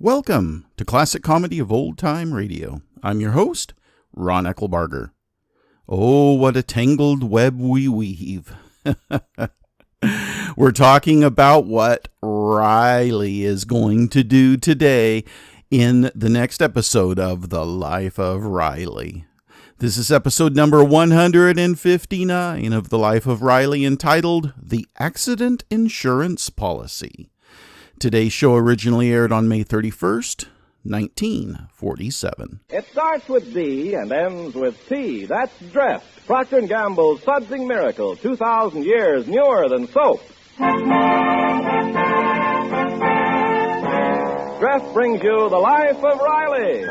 Welcome to Classic Comedy of Old Time Radio. I'm your host, Ron Eckelbarger. Oh, what a tangled web we weave. We're talking about what Riley is going to do today in the next episode of The Life of Riley. This is episode number 159 of The Life of Riley, entitled The Accident Insurance Policy. Today's show originally aired on May 31st, 1947. It starts with D and ends with T. That's Dreft, Procter & Gamble's Sudsing Miracle, 2,000 years newer than soap. Dreft brings you The Life of Riley.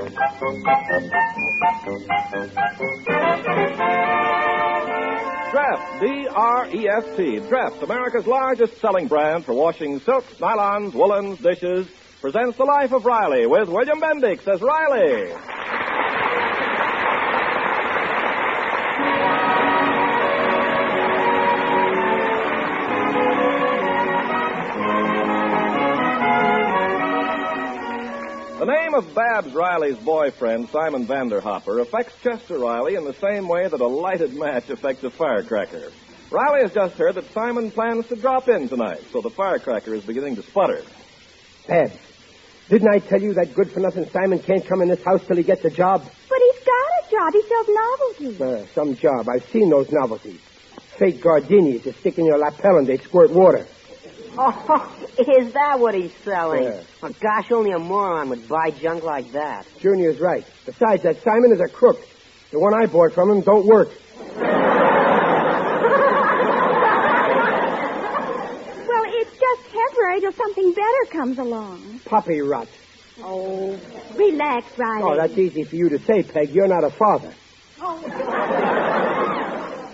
Dreft, D-R-E-F-T. Dreft, America's largest selling brand for washing silks, nylons, woolens, dishes, presents The Life of Riley with William Bendix as Riley. The name of Babs Riley's boyfriend, Simon Vanderhopper, affects Chester Riley in the same way that a lighted match affects a firecracker. Riley has just heard that Simon plans to drop in tonight, so the firecracker is beginning to sputter. Babs, didn't I tell you that good-for-nothing Simon can't come in this house till he gets a job? But he's got a job. He sells novelties. Some job. I've seen those novelties. Fake gardenias you stick in your lapel and they squirt water. Oh, is that what he's selling? Yeah. Oh, gosh, only a moron would buy junk like that. Junior's right. Besides, that Simon is a crook. The one I bought from him don't work. Well, it's just temporary till something better comes along. Puppy rot. Oh, relax, Riley. Oh, that's easy for you to say, Peg. You're not a father.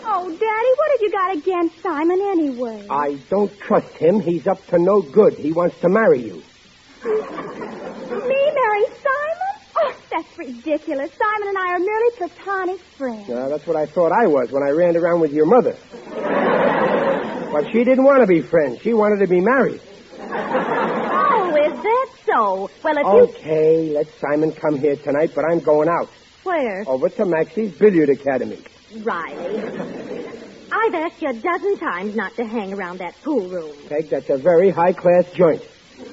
Oh, Daddy, what have you got against Simon anyway? I don't trust him. He's up to no good. He wants to marry you. Me marry Simon? Oh, that's ridiculous. Simon and I are merely platonic friends. That's what I thought I was when I ran around with your mother. But she didn't want to be friends. She wanted to be married. Oh, is that so? Well, if Okay, let Simon come here tonight, but I'm going out. Where? Over to Maxie's Billiard Academy. Riley, I've asked you a dozen times not to hang around that pool room. Peg, that's a very high-class joint.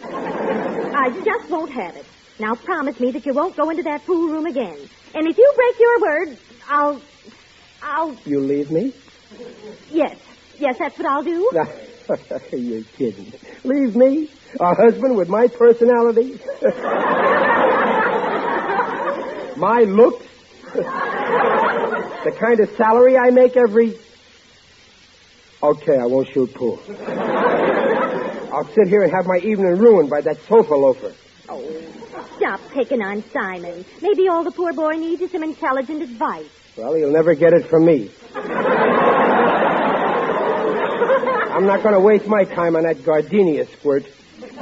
I just won't have it. Now promise me that you won't go into that pool room again. And if you break your word, I'll... You leave me? Yes, that's what I'll do. You're kidding. Leave me? A husband with my personality? My looks? The kind of salary I make every... Okay, I won't shoot pool. I'll sit here and have my evening ruined by that sofa loafer. Oh, stop picking on Simon. Maybe all the poor boy needs is some intelligent advice. Well, he'll never get it from me. I'm not going to waste my time on that gardenia squirt.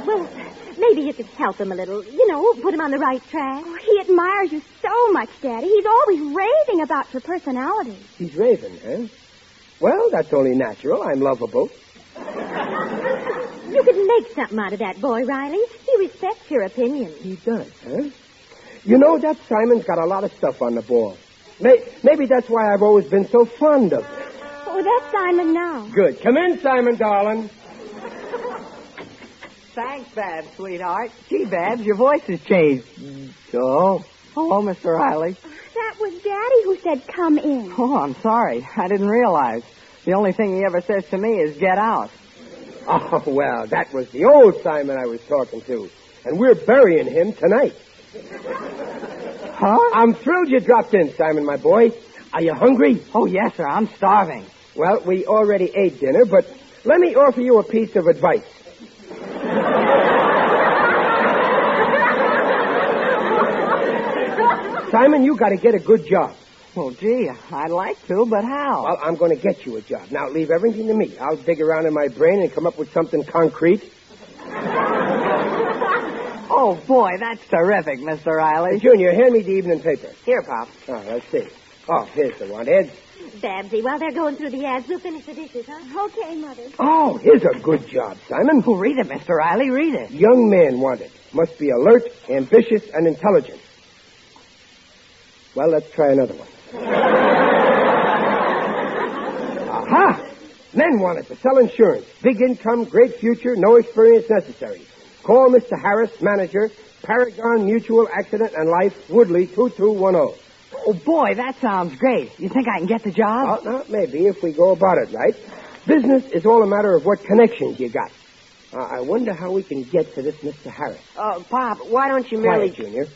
Well, maybe you could help him a little. You know, put him on the right track. Oh, he admires you so much, Daddy. He's always raving about your personality. He's raving, huh? Well, that's only natural. I'm lovable. You could make something out of that boy, Riley. He respects your opinion. He does, huh? You know, that Simon's got a lot of stuff on the ball. Maybe that's why I've always been so fond of him. Oh, that's Simon now. Good. Come in, Simon, darling. Thanks, Babs, sweetheart. Gee, Babs, your voice has changed. Oh, hello, Mr. Riley. That was Daddy who said come in. Oh, I'm sorry. I didn't realize. The only thing he ever says to me is get out. Oh, well, that was the old Simon I was talking to. And we're burying him tonight. Huh? I'm thrilled you dropped in, Simon, my boy. Are you hungry? Oh, yes, sir. I'm starving. Well, we already ate dinner, but let me offer you a piece of advice. Simon, you got to get a good job. Well, gee, I'd like to, but how? Well, I'm going to get you a job. Now, leave everything to me. I'll dig around in my brain and come up with something concrete. Oh, boy, that's terrific, Mr. Riley. Junior, hand me the evening paper. Here, Pop. Oh, let's see. Oh, here's the one. Ed's Babsy, while they're going through the ads, we'll finish the dishes, huh? Okay, Mother. Oh, here's a good job, Simon. Oh, read it, Mr. Riley, read it. Young man wanted. Must be alert, ambitious, and intelligent. Well, let's try another one. Aha! Men wanted to sell insurance. Big income, great future, no experience necessary. Call Mr. Harris, manager, Paragon Mutual Accident and Life, Woodley, 2210. Oh, boy, that sounds great. You think I can get the job? Well, maybe if we go about it right. Business is all a matter of what connections you got. I wonder how we can get to this Mr. Harris. Pop, why don't you merely... Quiet, Junior.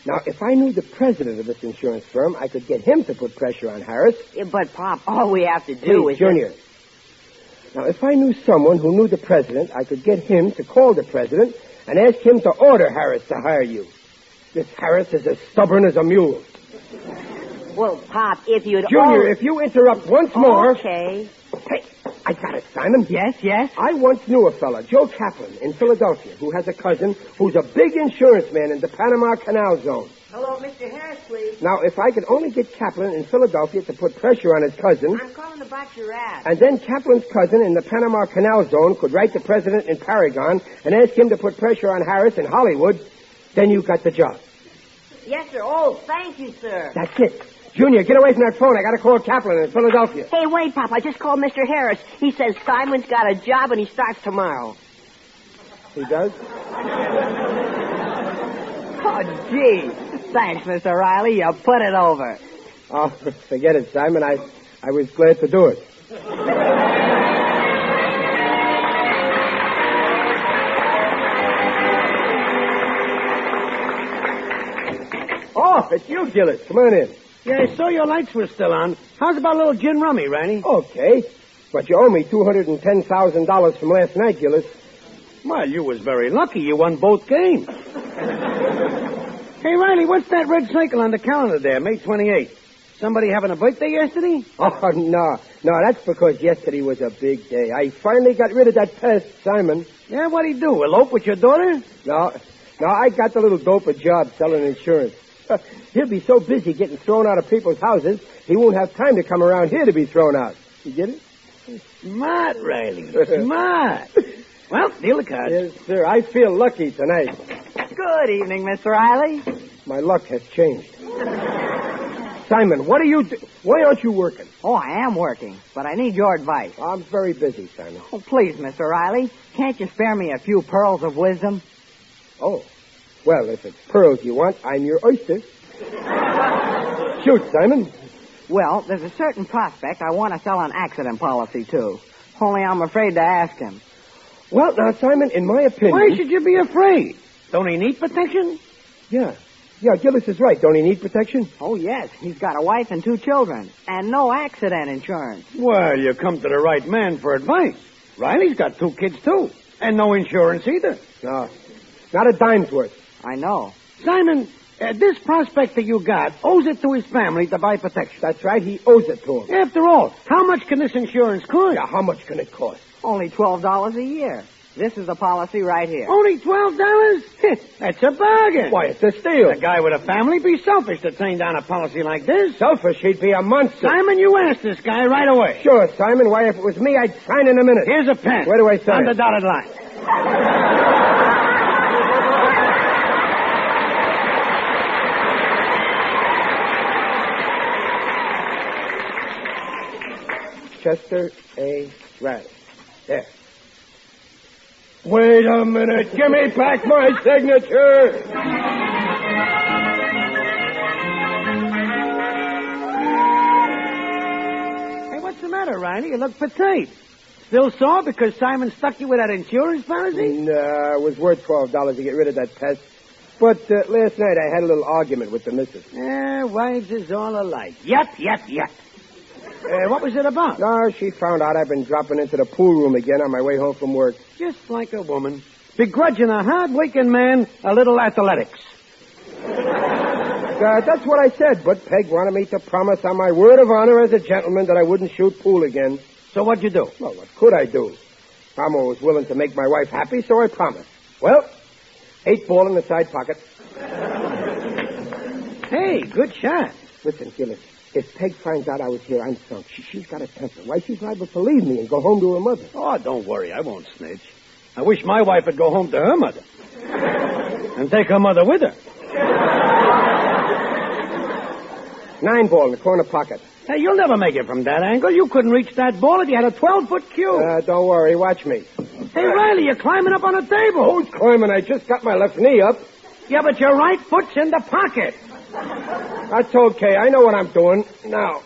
Now, if I knew the president of this insurance firm, I could get him to put pressure on Harris. Yeah, but, Pop, all we have to do Please, is... Junior. Now, if I knew someone who knew the president, I could get him to call the president and ask him to order Harris to hire you. This Harris is as stubborn as a mule. Well, Pop, if you'd... Junior, if you interrupt once more... Okay. Hey, I got it, Simon. Yes, yes. I once knew a fella, Joe Kaplan, in Philadelphia, who has a cousin who's a big insurance man in the Panama Canal Zone. Hello, Mr. Harris, please. Now, if I could only get Kaplan in Philadelphia to put pressure on his cousin... I'm calling about your ad. And then Kaplan's cousin in the Panama Canal Zone could write the president in Paragon and ask him to put pressure on Harris in Hollywood, then you got the job. Yes, sir. Oh, thank you, sir. That's it. Junior, get away from that phone. I got to call Kaplan in Philadelphia. Hey, wait, Pop. I just called Mr. Harris. He says Simon's got a job and he starts tomorrow. He does? Oh, gee. Thanks, Mr. Riley. You put it over. Oh, forget it, Simon. I was glad to do it. Oh, it's you, Gillis. Come on in. Yeah, I saw your lights were still on. How's about a little gin rummy, Riley? Okay. But you owe me $210,000 from last night, Gillis. Well, you was very lucky. You won both games. Hey, Riley, what's that red cycle on the calendar there, May 28th? Somebody having a birthday yesterday? Oh, no. No, that's because yesterday was a big day. I finally got rid of that pest, Simon. Yeah, what'd he do, elope with your daughter? No, I got the little dope a job selling insurance. He'll be so busy getting thrown out of people's houses, he won't have time to come around here to be thrown out. You get it? Smart, Riley. Smart. Well, deal the cards. Yes, sir. I feel lucky tonight. Good evening, Mr. Riley. My luck has changed. Simon, what are you Why aren't you working? Oh, I am working, but I need your advice. I'm very busy, Simon. Oh, please, Mr. Riley, can't you spare me a few pearls of wisdom? Oh. Well, if it's pearls you want, I'm your oyster. Shoot, Simon. Well, there's a certain prospect I want to sell an accident policy to. Only I'm afraid to ask him. Well, now, Simon, in my opinion... Why should you be afraid? Don't he need protection? Yeah, Gillis is right. Don't he need protection? Oh, yes. He's got a wife and 2 children. And no accident insurance. Well, you come to the right man for advice. Riley's got 2 kids, too. And no insurance either. No, not a dime's worth. I know. Simon, this prospect that you got owes it to his family to buy protection. That's right. He owes it to him. After all, how much can this insurance cost? Yeah, how much can it cost? Only $12 a year. This is the policy right here. Only $12? That's a bargain. Why, it's a steal. A guy with a family be selfish to turn down a policy like this. Selfish, he'd be a monster. Simon, you ask this guy right away. Sure, Simon. Why, if it was me, I'd sign in a minute. Here's a pen. Where do I sign? On the dotted line. Chester A. Riley. There. Wait a minute. Give me back my signature. Hey, what's the matter, Riley? You look fatigued. Still sore because Simon stuck you with that insurance policy? No, it was worth $12 to get rid of that pest. But last night I had a little argument with the missus. Wives is all alike. Yep. What was it about? No, she found out I've been dropping into the pool room again on my way home from work. Just like a woman. Begrudging a hard-working man a little athletics. That's what I said, but Peg wanted me to promise on my word of honor as a gentleman that I wouldn't shoot pool again. So what'd you do? Well, what could I do? Mama was willing to make my wife happy, so I promised. Well, 8 ball in the side pocket. Hey, good shot. Listen, Gillis, If Peg finds out I was here, I'm sunk. She's got a temper. Why, she's liable to leave me and go home to her mother. Oh, don't worry. I won't snitch. I wish my wife would go home to her mother. And take her mother with her. 9-ball in the corner pocket. Hey, you'll never make it from that angle. You couldn't reach that ball if you had a 12-foot cue. Don't worry. Watch me. Hey, Riley, you're climbing up on a table. Who's climbing? I just got my left knee up. Yeah, but your right foot's in the pocket. That's okay. I know what I'm doing. Now.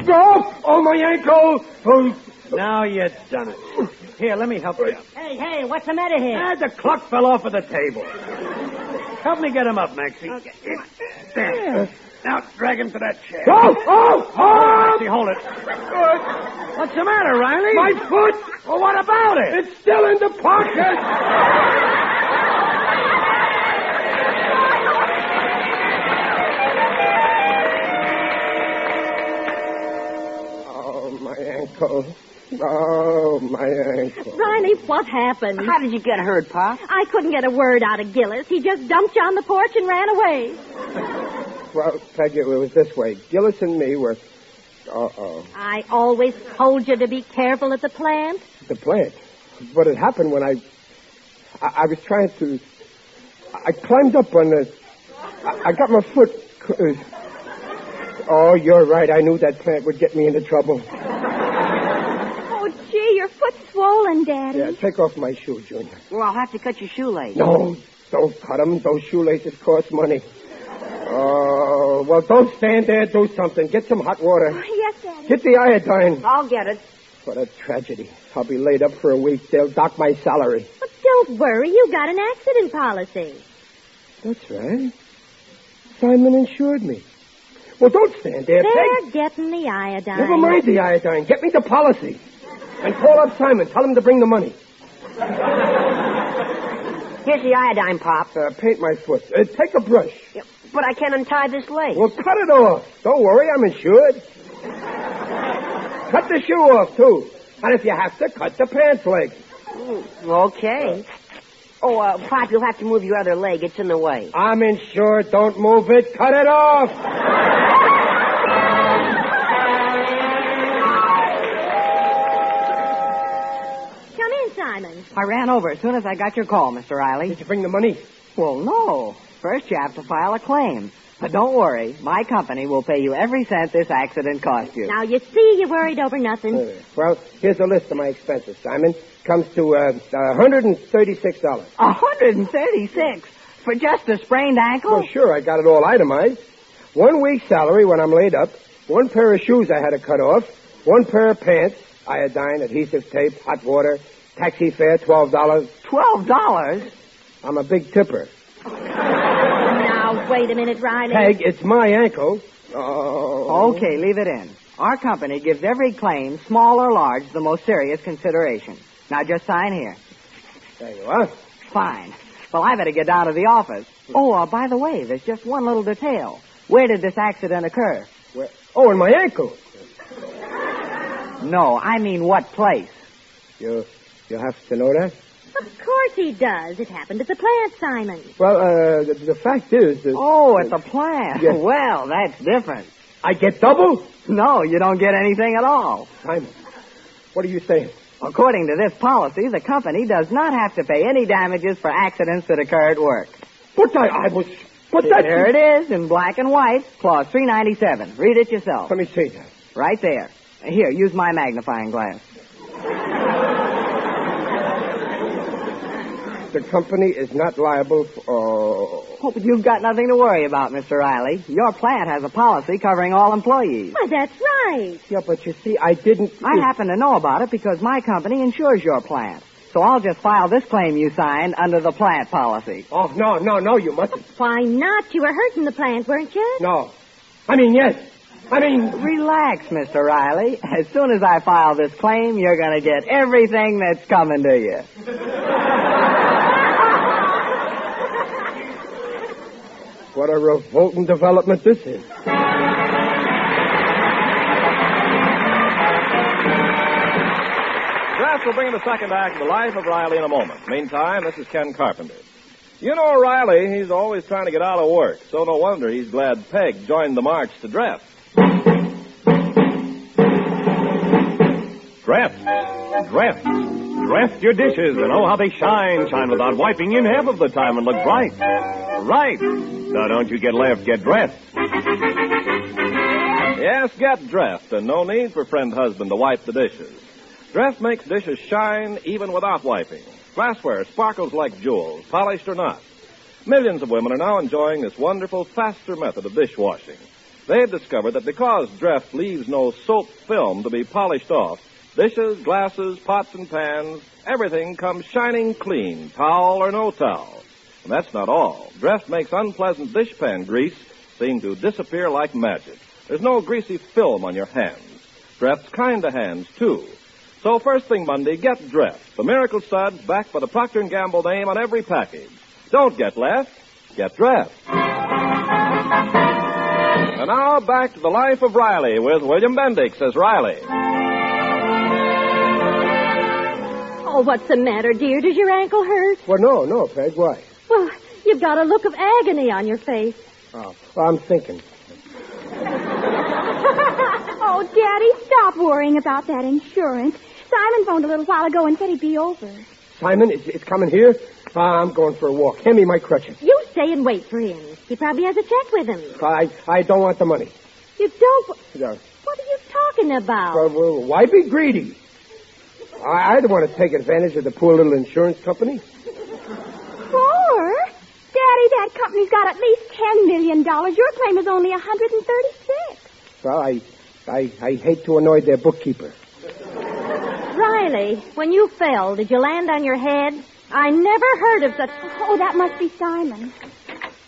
Go! Oh, my ankle! Oh. Now you've done it. Here, let me help you up. Hey, what's the matter here? The clock fell off of the table. Help me get him up, Maxie. Okay. There. Now, drag him to that chair. Maxie, hold it. Good. What's the matter, Riley? My foot! Well, what about it? It's still in the pocket! Oh, my ankle. Oh, my ankle. Riley, what happened? How did you get hurt, Pop? I couldn't get a word out of Gillis. He just dumped you on the porch and ran away. Well, Peggy, it was this way. Gillis and me were... I always told you to be careful at the plant. The plant. What had happened when I was trying to... I climbed up on the... I got my foot... Oh, you're right. I knew that plant would get me into trouble. Oh, gee, your foot's swollen, Daddy. Yeah, take off my shoe, Junior. Well, I'll have to cut your shoelace. No, don't cut them. Those shoelaces cost money. Oh, well, don't stand there. Do something. Get some hot water. Yes, Daddy. Get the iodine. I'll get it. What a tragedy. I'll be laid up for a week. They'll dock my salary. But don't worry. You got an accident policy. That's right. Simon insured me. Well, don't stand there, They're Peg. getting the iodine. Never mind the iodine. Get me the policy. And call up Simon. Tell him to bring the money. Here's the iodine, Pop. Paint my foot. Take a brush. Yeah, but I can't untie this leg. Well, cut it off. Don't worry, I'm insured. Cut the shoe off, too. And if you have to, cut the pants leg. Okay. Oh, Pop, you'll have to move your other leg. It's in the way. I'm insured. Don't move it. Cut it off. Come in, Simon. I ran over as soon as I got your call, Mr. Riley. Did you bring the money? Well, no. First, you have to file a claim. But don't worry. My company will pay you every cent this accident cost you. Now, you see, you worried over nothing. Well, here's a list of my expenses, Simon. Comes to $136. $136 for just a sprained ankle? Well, sure, I got it all itemized. 1 week's salary when I'm laid up. 1 pair of shoes I had to cut off. 1 pair of pants. Iodine, adhesive tape, hot water. Taxi fare, $12. $12? I'm a big tipper. Now, wait a minute, Riley. Peg, it's my ankle. Oh. Okay, leave it in. Our company gives every claim, small or large, the most serious consideration. Now, just sign here. There you are. Fine. Well, I better get down to the office. Oh, by the way, there's just one little detail. Where did this accident occur? Where? Oh, in my ankle. No, I mean what place? You have to know that? Of course he does. It happened at the plant, Simon. Well, the fact is that... Oh, at the plant. Yes. Well, that's different. I get double? No, you don't get anything at all. Simon, what are you saying? According to this policy, the company does not have to pay any damages for accidents that occur at work. But I was... But that's... There it is, in black and white, clause 397. Read it yourself. Let me see that. Right there. Here, use my magnifying glass. The company is not liable for... Oh, but you've got nothing to worry about, Mr. Riley. Your plant has a policy covering all employees. Why, that's right. Yeah, but you see, I didn't... I happen to know about it because my company insures your plant. So I'll just file this claim you signed under the plant policy. Oh, no, you mustn't. Why not? You were hurting the plant, weren't you? No. I mean, yes. Relax, Mr. Riley. As soon as I file this claim, you're going to get everything that's coming to you. What a revolting development this is. Grass will bring the second act of The Life of Riley in a moment. Meantime, this is Ken Carpenter. You know Riley, he's always trying to get out of work, so no wonder he's glad Peg joined the march to dress. Dress your dishes and oh how they shine. Shine without wiping in half of the time and look bright. Right. So don't you get left, get dressed. Yes, get dressed, and no need for friend husband to wipe the dishes. Dress makes dishes shine even without wiping. Glassware sparkles like jewels, polished or not. Millions of women are now enjoying this wonderful, faster method of dishwashing. They've discovered that because Dress leaves no soap film to be polished off, dishes, glasses, pots and pans, everything comes shining clean, towel or no towel. And that's not all. Dress makes unpleasant dishpan grease seem to disappear like magic. There's no greasy film on your hands. Dress's kind to hands, too. So first thing Monday, get Dress. The miracle suds backed by the Procter & Gamble name on every package. Don't get left, get Dress. And now back to the life of Riley with William Bendix as Riley. Oh, what's the matter, dear? Does your ankle hurt? Well, no, Peg. Why? Well, you've got a look of agony on your face. Oh, well, I'm thinking. Oh, Daddy, stop worrying about that insurance. Simon phoned a little while ago and said he'd be over. Simon, it's coming here? I'm going for a walk. Hand me my crutches. You stay and wait for him. He probably has a check with him. I don't want the money. You don't? No. What are you talking about? Well, why be greedy? I don't want to take advantage of the poor little insurance company. Poor? Daddy, that company's got at least $10 million. Your claim is only $136. Well, I hate to annoy their bookkeeper. Riley, when you fell, did you land on your head? I never heard of such... Oh, that must be Simon.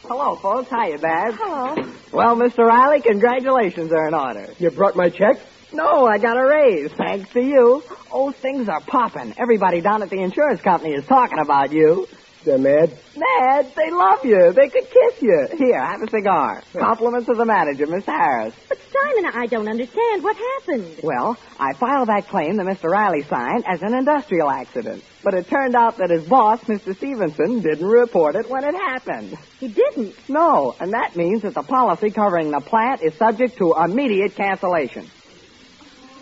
Hello, folks. Hiya, Babs. Hello. Well, Mr. Riley, congratulations are in order. You brought my check? No, I got a raise, thanks to you. Oh, things are popping. Everybody down at the insurance company is talking about you. They're mad? Mad? They love you. They could kiss you. Here, have a cigar. Compliments of the manager, Miss Harris. But, Simon, I don't understand. What happened? Well, I filed that claim that Mr. Riley signed as an industrial accident. But it turned out that his boss, Mr. Stevenson, didn't report it when it happened. He didn't? No, and that means that the policy covering the plant is subject to immediate cancellation.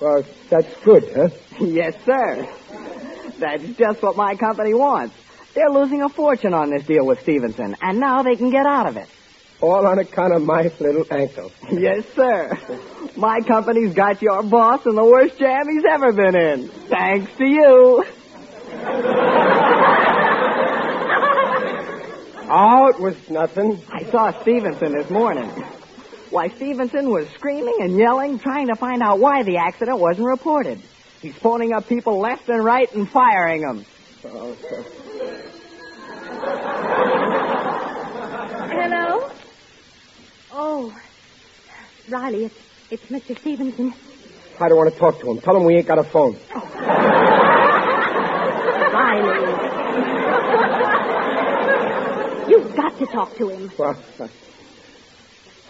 Well, that's good, huh? Yes, sir. That's just what my company wants. They're losing a fortune on this deal with Stevenson, and now they can get out of it. All on account of my little ankle. Yes, sir. My company's got your boss in the worst jam he's ever been in. Thanks to you. Oh, it was nothing. I saw Stevenson this morning. Why, Stevenson was screaming and yelling, trying to find out why the accident wasn't reported. He's phoning up people left and right and firing them. Oh, so... Hello? Oh, Riley, it's Mr. Stevenson. I don't want to talk to him. Tell him we ain't got a phone. Riley. You've got to talk to him. Well,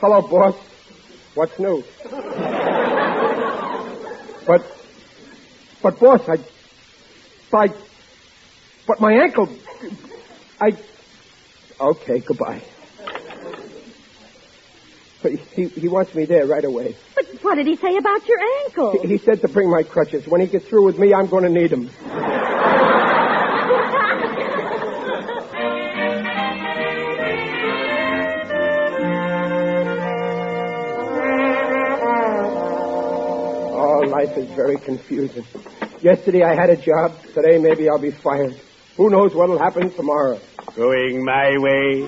hello, boss. What's new? But boss, but my ankle, okay, goodbye. But he wants me there right away. But what did he say about your ankle? He said to bring my crutches. When he gets through with me, I'm going to need them. Oh, life is very confusing. Yesterday I had a job. Today maybe I'll be fired. Who knows what'll happen tomorrow? Going my way.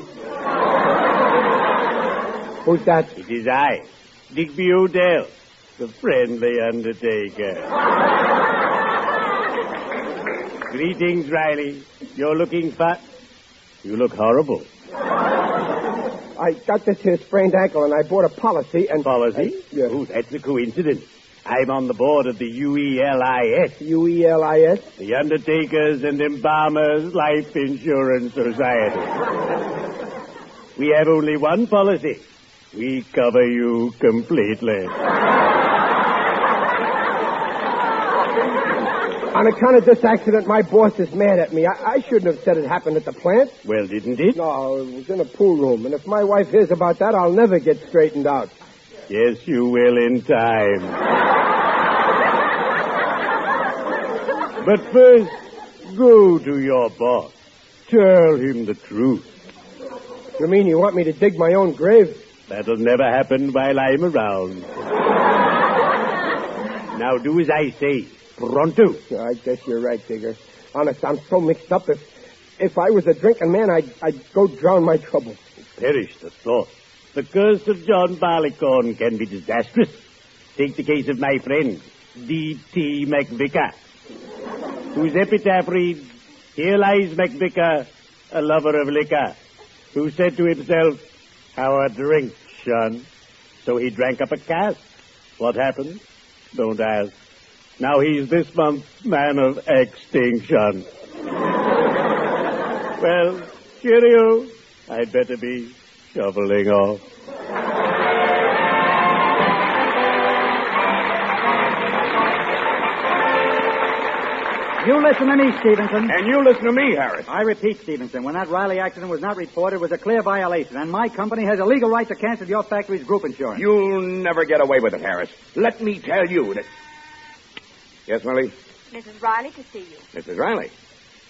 Who's that? It is I, Digby Odell, the friendly undertaker. Greetings, Riley. You're looking fat. You look horrible. I got this here sprained ankle, and I bought a policy, and... Policy? Yeah. Oh, that's a coincidence. I'm on the board of the UELIS. UELIS? The Undertakers and Embalmers Life Insurance Society. We have only one policy. We cover you completely. On account of this accident, my boss is mad at me. I shouldn't have said it happened at the plant. Well, didn't it? No, it was in a pool room. And if my wife hears about that, I'll never get straightened out. Yes, you will in time. But first, go to your boss. Tell him the truth. You mean you want me to dig my own grave? That'll never happen while I'm around. Now do as I say. Pronto. I guess you're right, Digger. Honest, I'm so mixed up. If I was a drinking man, I'd go drown my troubles. Perish the thought. The curse of John Barleycorn can be disastrous. Take the case of my friend, D.T. McVicker, whose epitaph reads, "Here lies McVicker, a lover of liquor, who said to himself, 'How a drink, son.' So he drank up a cask. What happened? Don't ask. Now he's this month's man of extinction." Well, cheerio. I'd better be shoveling off. You listen to me, Stevenson. And you listen to me, Harris. I repeat, Stevenson, when that Riley accident was not reported, it was a clear violation, and my company has a legal right to cancel your factory's group insurance. You'll never get away with it, Harris. Let me tell you that... Yes, Millie? Mrs. Riley to see you. Mrs. Riley.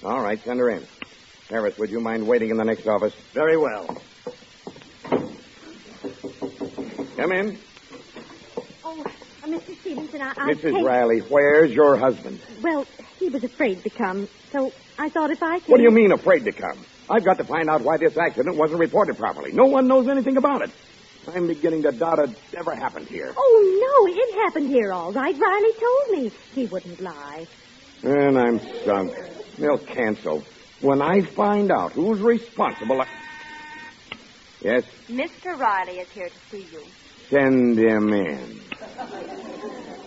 All right, send her in. Harris, would you mind waiting in the next office? Very well. Come in. Oh, Mr. Stevenson, I Mrs. Riley, where's your husband? Well, he was afraid to come, so I thought if I came... What do you mean, afraid to come? I've got to find out why this accident wasn't reported properly. No one knows anything about it. I'm beginning to doubt it ever happened here. Oh, no, it happened here all right. Riley told me. He wouldn't lie. And I'm sunk. They'll cancel. When I find out who's responsible... Yes? Mr. Riley is here to see you. Send him in.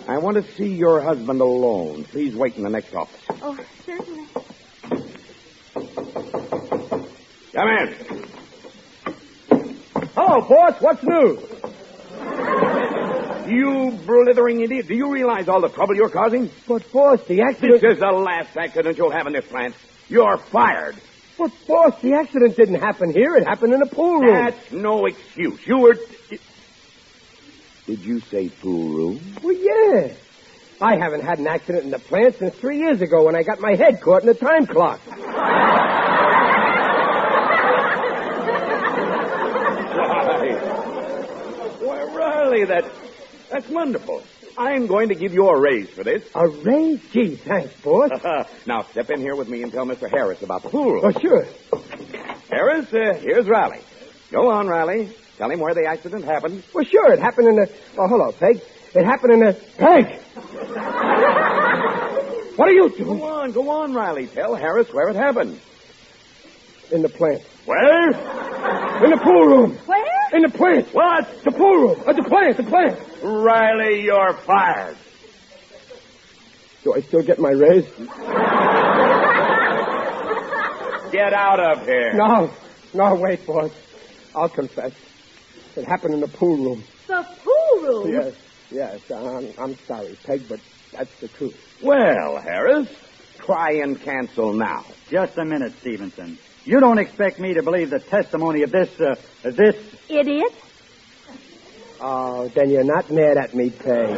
I want to see your husband alone. Please wait in the next office. Oh, certainly. Come in. Hello, boss. What's new? You blithering idiot. Do you realize all the trouble you're causing? But, boss, the accident... This is the last accident you'll have in this plant. You're fired. But, boss, the accident didn't happen here. It happened in a pool room. That's no excuse. You were... Did you say pool room? Well, yeah. I haven't had an accident in the plant since 3 years ago when I got my head caught in the time clock. Why, Riley, that's wonderful. I'm going to give you a raise for this. A raise? Gee, thanks, boss. Now, step in here with me and tell Mr. Harris about the pool room. Oh, sure. Harris, here's Riley. Go on, Riley. Tell him where the accident happened. Well, sure, it happened in the... Oh, hello, Peg. It happened in the... Peg! What are you doing? Go on, Riley. Tell Harris where it happened. In the plant. Where? In the pool room. Where? In the plant. What? The pool room. The plant. Riley, you're fired. Do I still get my raise? Get out of here. No, wait, boss. I'll confess. It happened in the pool room. The pool room? Yes. I'm sorry, Peg, but that's the truth. Well, Harris, try and cancel now. Just a minute, Stevenson. You don't expect me to believe the testimony of this... Idiot? Oh, then you're not mad at me, Peg.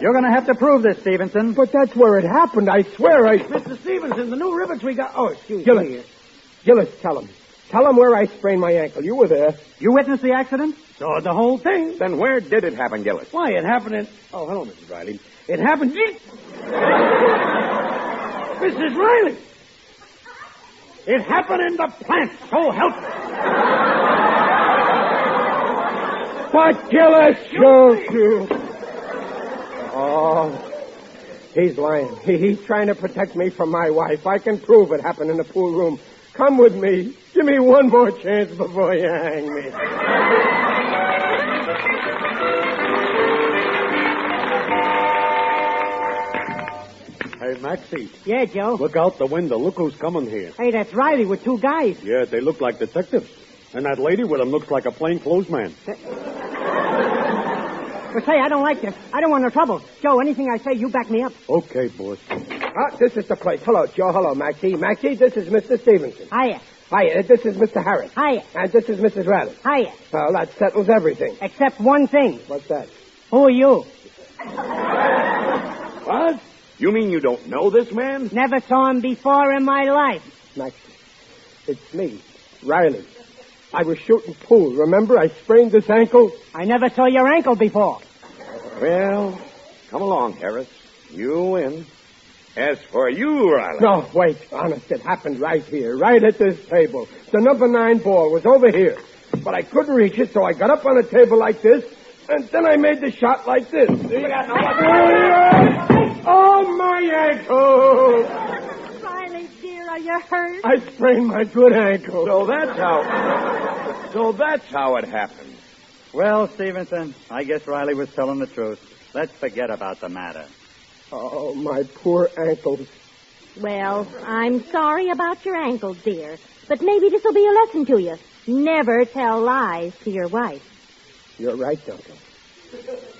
You're going to have to prove this, Stevenson. But that's where it happened, I swear. Mr. Stevenson, the new rivets we got... Oh, excuse me. Gillis, tell him. Tell him where I sprained my ankle. You were there. You witnessed the accident? Saw the whole thing. Then where did it happen, Gillis? Why, it happened in... Oh, hello, Mrs. Riley. It happened... Mrs. Riley! It happened in the plant, so help me. But Gillis, you... Oh, he's lying. He's trying to protect me from my wife. I can prove it happened in the pool room. Come with me. Give me one more chance before you hang me. Hey, Maxie. Yeah, Joe? Look out the window. Look who's coming here. Hey, that's Riley with two guys. Yeah, they look like detectives. And that lady with them looks like a plainclothes man. Well, say, I don't like this. I don't want no trouble. Joe, anything I say, you back me up. Okay, boss. This is the place. Hello, Joe. Hello, Maxie. Maxie, this is Mr. Stevenson. Hiya. Hiya. This is Mr. Harris. Hiya. And this is Mrs. Riley. Hiya. Well, that settles everything. Except one thing. What's that? Who are you? What? You mean you don't know this man? Never saw him before in my life. Maxie, it's me, Riley. I was shooting pool. Remember, I sprained this ankle. I never saw your ankle before. Well, come along, Harris. You win. As for you, Riley... No, wait. Honest, it happened right here, right at this table. The number 9 ball was over here. But I couldn't reach it, so I got up on a table like this, and then I made the shot like this. Oh, my ankle! Riley, dear, are you hurt? I sprained my good ankle. So that's how it happened. Well, Stevenson, I guess Riley was telling the truth. Let's forget about the matter. Oh, my poor ankles. Well, I'm sorry about your ankles, dear. But maybe this will be a lesson to you. Never tell lies to your wife. You're right, Uncle.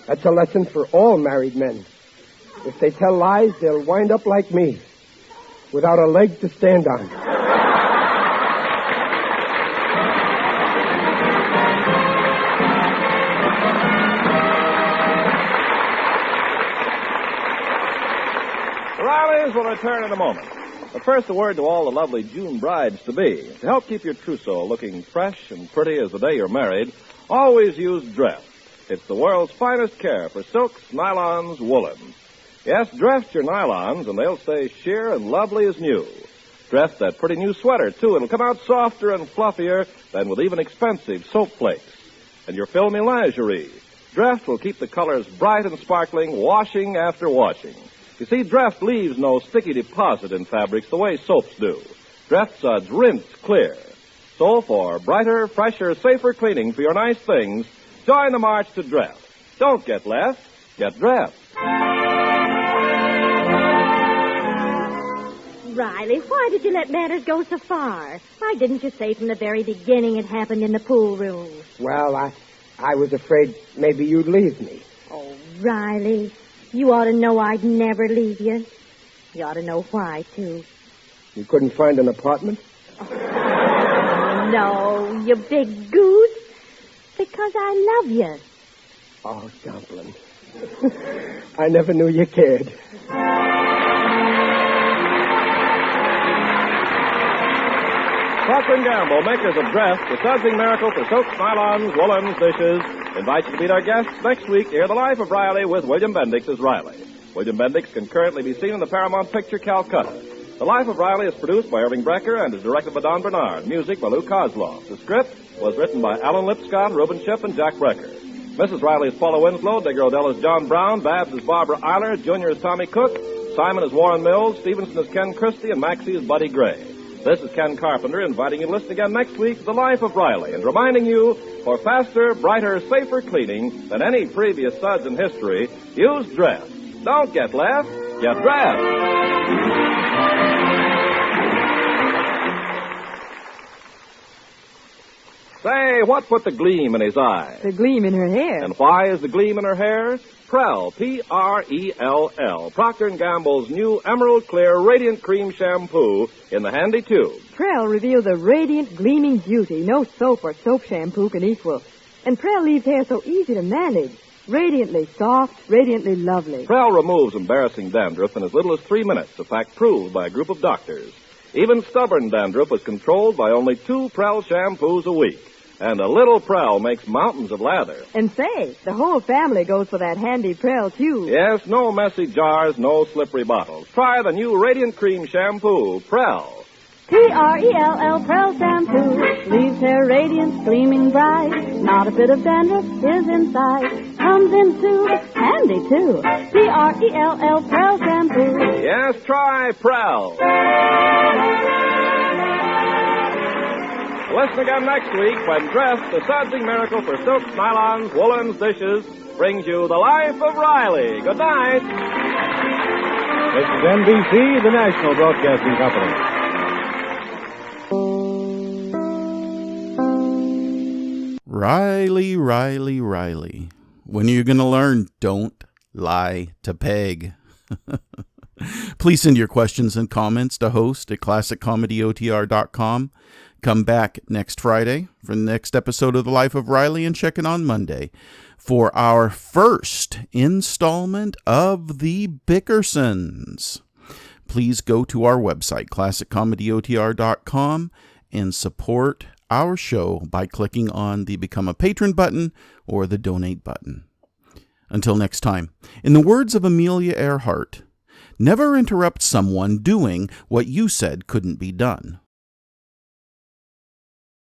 That's a lesson for all married men. If they tell lies, they'll wind up like me, without a leg to stand on. The Rileys will return in a moment. But first, a word to all the lovely June brides-to-be. To help keep your trousseau looking fresh and pretty as the day you're married, always use Dreft. It's the world's finest care for silks, nylons, woolens. Yes, Dreft your nylons, and they'll stay sheer and lovely as new. Dreft that pretty new sweater, too. It'll come out softer and fluffier than with even expensive soap flakes. And your filmy lingerie. Dreft will keep the colors bright and sparkling, washing after washing. You see, Dreft leaves no sticky deposit in fabrics the way soaps do. Dreft suds rinse clear. So for brighter, fresher, safer cleaning for your nice things, join the march to Dreft. Don't get left, get Dreft. Riley, why did you let matters go so far? Why didn't you say from the very beginning it happened in the pool room? Well, I was afraid maybe you'd leave me. Oh, Riley, you ought to know I'd never leave you. You ought to know why, too. You couldn't find an apartment? No, you big goose. Because I love you. Oh, Dumpling. I never knew you cared. Procter & Gamble, makers of Dreft, the sudsing miracle for soaps, nylons, woolens, dishes, invite you to meet our guests next week to hear The Life of Riley with William Bendix as Riley. William Bendix can currently be seen in the Paramount picture Calcutta. The Life of Riley is produced by Irving Brecker and is directed by Don Bernard. Music by Lou Kozloff. The script was written by Alan Lipscott, Reuben Ship, and Jack Brecker. Mrs. Riley is Paula Winslow, Digger Odell is John Brown, Babs is Barbara Eiler, Junior is Tommy Cook, Simon is Warren Mills, Stevenson is Ken Christie, and Maxie is Buddy Gray. This is Ken Carpenter inviting you to listen again next week to The Life of Riley and reminding you, for faster, brighter, safer cleaning than any previous suds in history, use Dreft. Don't get left, get Dreft. Say, what put the gleam in his eye? The gleam in her hair. And why is the gleam in her hair? Prell, P-R-E-L-L, Procter & Gamble's new Emerald Clear Radiant Cream Shampoo in the handy tube. Prell reveals a radiant, gleaming beauty no soap or soap shampoo can equal. And Prell leaves hair so easy to manage. Radiantly soft, radiantly lovely. Prell removes embarrassing dandruff in as little as 3 minutes, a fact proved by a group of doctors. Even stubborn dandruff was controlled by only 2 Prell shampoos a week. And a little Prell makes mountains of lather. And say, the whole family goes for that handy Prell tube. Yes, no messy jars, no slippery bottles. Try the new Radiant Cream Shampoo, Prell. P-R-E-L-L, Prell shampoo. Leaves hair radiant, gleaming bright. Not a bit of dandruff is inside. Comes in tube, handy too. P-R-E-L-L, Prell shampoo. Yes, try Prell. Listen again next week when Dreft, the sudsing miracle for silks, nylons, woolens, dishes, brings you The Life of Riley. Good night. This is NBC, the National Broadcasting Company. Riley, Riley, Riley. When are you going to learn? Don't lie to Peg. Please send your questions and comments to host@classiccomedyotr.com. Come back next Friday for the next episode of The Life of Riley, and check in on Monday for our first installment of The Bickersons. Please go to our website, classiccomedyotr.com, and support our show by clicking on the Become a Patron button or the Donate button. Until next time, in the words of Amelia Earhart, never interrupt someone doing what you said couldn't be done.